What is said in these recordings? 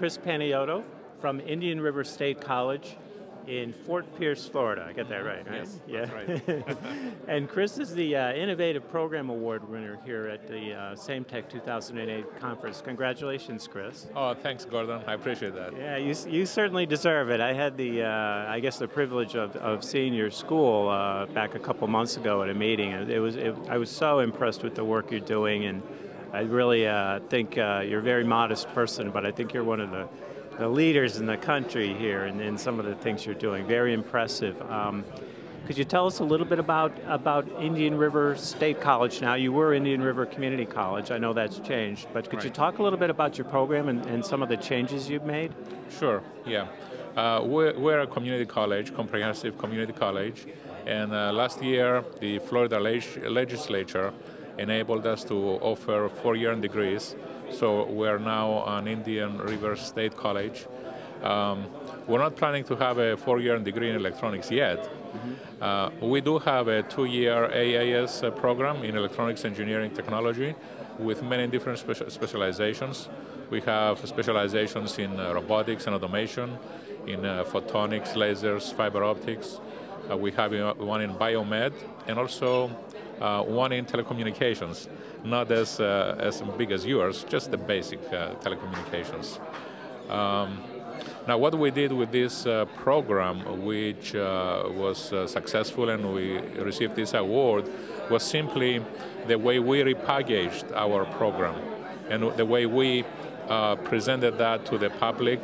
Chrys Panayiotou from Indian River State College in Fort Pierce, Florida. I got that right, right? Yes, yeah. that's right. And Chrys is the Innovative Program Award winner here at the SAME-TEC 2008 conference. Congratulations, Chrys. Oh, thanks, Gordon. I appreciate that. Yeah, you certainly deserve it. I had the, I guess, the privilege of seeing your school back a couple months ago at a meeting. I was so impressed with the work you're doing, and I really think you're a very modest person, but I think you're one of the leaders in the country here in some of the things you're doing. Very impressive. Could you tell us a little bit about Indian River State College now? You were Indian River Community College. I know that's changed, but could you talk a little bit about your program and some of the changes you've made? Sure, yeah. We're a community college, comprehensive community college, and last year the Florida legislature enabled us to offer 4-year degrees. So we're now an Indian River State College. We're not planning to have a 4-year degree in electronics yet. We do have a 2-year AAS program in electronics engineering technology with many different specializations. We have specializations in robotics and automation, in photonics, lasers, fiber optics. We have one in biomed, and also one in telecommunications. Not as big as yours, just the basic telecommunications. Now, what we did with this program, which was successful and we received this award, was simply the way we repackaged our program and the way we presented that to the public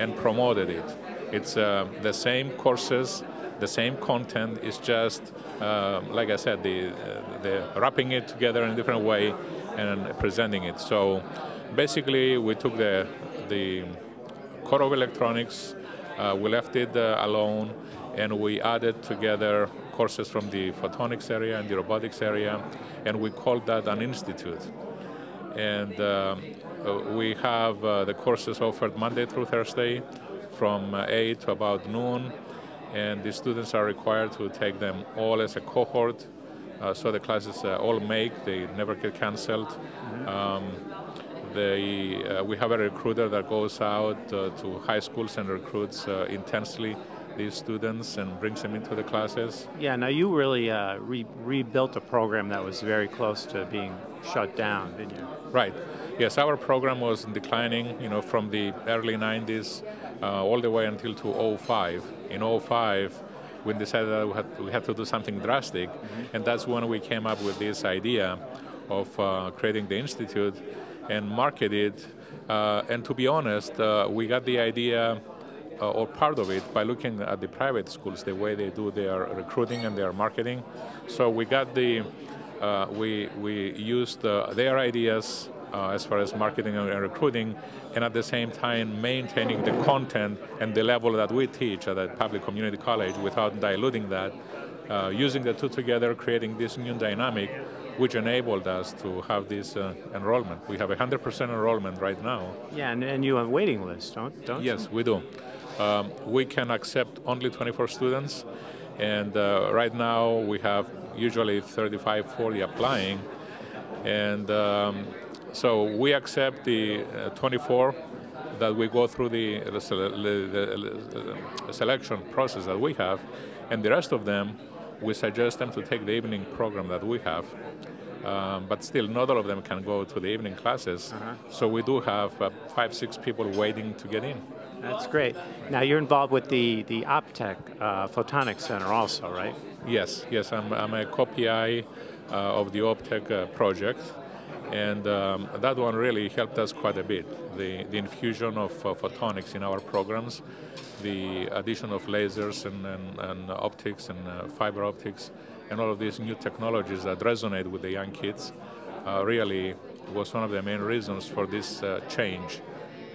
and promoted it. It's the same courses, the same content. It's just, like I said, the wrapping it together in a different way and presenting it. So basically, we took the core of electronics, we left it alone, and we added together courses from the photonics area and the robotics area, and we called that an institute. And we have the courses offered Monday through Thursday from 8 to about noon, and the students are required to take them all as a cohort, so the classes all they never get canceled. We have a recruiter that goes out to high schools and recruits intensely these students and brings them into the classes. Yeah, now you really rebuilt a program that was very close to being shut down, didn't you? Right. Yes, our program was declining, from the early 90s all the way until to 2005. In 2005, we decided that we had to do something drastic, and that's when we came up with this idea of creating the institute and market it. And to be honest, we got the idea or part of it by looking at the private schools, the way they do their recruiting and their marketing. So we got we used their ideas as far as marketing and recruiting, and at the same time maintaining the content and the level that we teach at a public community college without diluting that, using the two together, creating this new dynamic, which enabled us to have this enrollment. We have 100% enrollment right now. Yeah, and you have a waiting list, don't you? Yes, we do. We can accept only 24 students, and right now we have usually 35, 40 applying, and so we accept the 24 that we go through the selection process that we have, and the rest of them, we suggest them to take the evening program that we have. But still, not all of them can go to the evening classes, so we do have 5, 6 people waiting to get in. That's great. Now, you're involved with the SAME-TEC Photonics Center also, right? Yes, I'm a co-PI of the SAME-TEC project, and that one really helped us quite a bit. The infusion of photonics in our programs, the addition of lasers and optics and fiber optics, and all of these new technologies that resonate with the young kids really was one of the main reasons for this change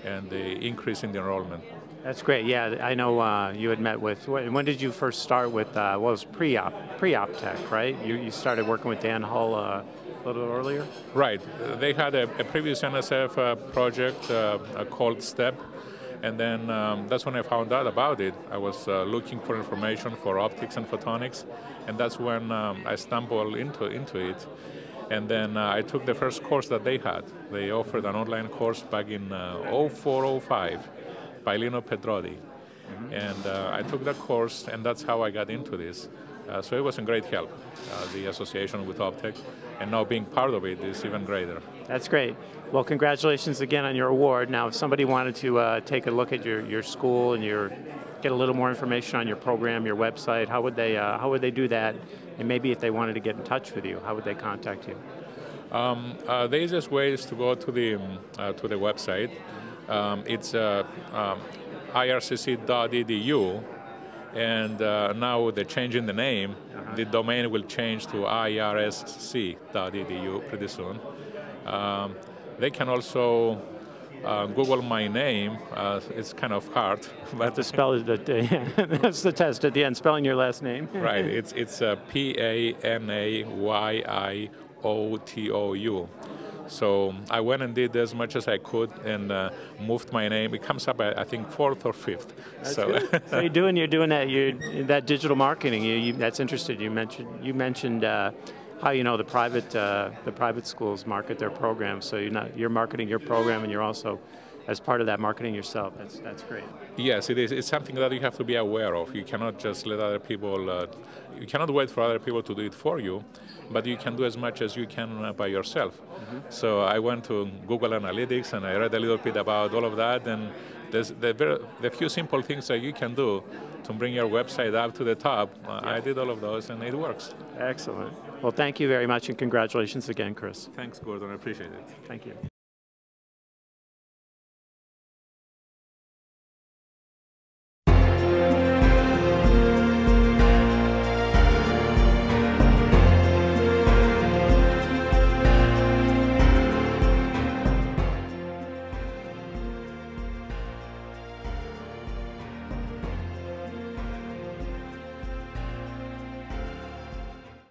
and the increase in the enrollment. That's great. Yeah, I know you had met with, when did you first start with, what was pre-op-tech, right? You started working with Dan Hull a little earlier? Right. They had a previous NSF project called STEP, and then that's when I found out about it. I was looking for information for optics and photonics, and that's when I stumbled into it. And then I took the first course that they had. They offered an online course back in 0405 by Lino Pedrotti. And I took that course, and that's how I got into this. So it was a great help, the association with Optech, and now being part of it is even greater. That's great. Well, congratulations again on your award. Now, if somebody wanted to take a look at your school and get a little more information on your program, your website, how would they do that? And maybe if they wanted to get in touch with you, how would they contact you? The easiest way is to go to the website. It's ircc.edu, and now they're changing the name. The domain will change to irsc.edu pretty soon. They can also Google my name. It's kind of hard, but to spell it. That's the test at the end. Spelling your last name. Right. It's Panayiotou. So I went and did as much as I could and moved my name. It comes up, I think, 4th or 5th. That's good. So you're doing that digital marketing. That's interesting. You mentioned how the private schools market their programs. So you're marketing your program, and you're also, as part of that, marketing yourself. That's great. Yes, it is. It's something that you have to be aware of. You cannot just let other people. You cannot wait for other people to do it for you, but you can do as much as you can by yourself. So I went to Google Analytics and I read a little bit about all of that, and there's the few simple things that you can do to bring your website up to the top. I did all of those, and it works. Excellent. Well, thank you very much, and congratulations again, Chrys. Thanks, Gordon. I appreciate it. Thank you.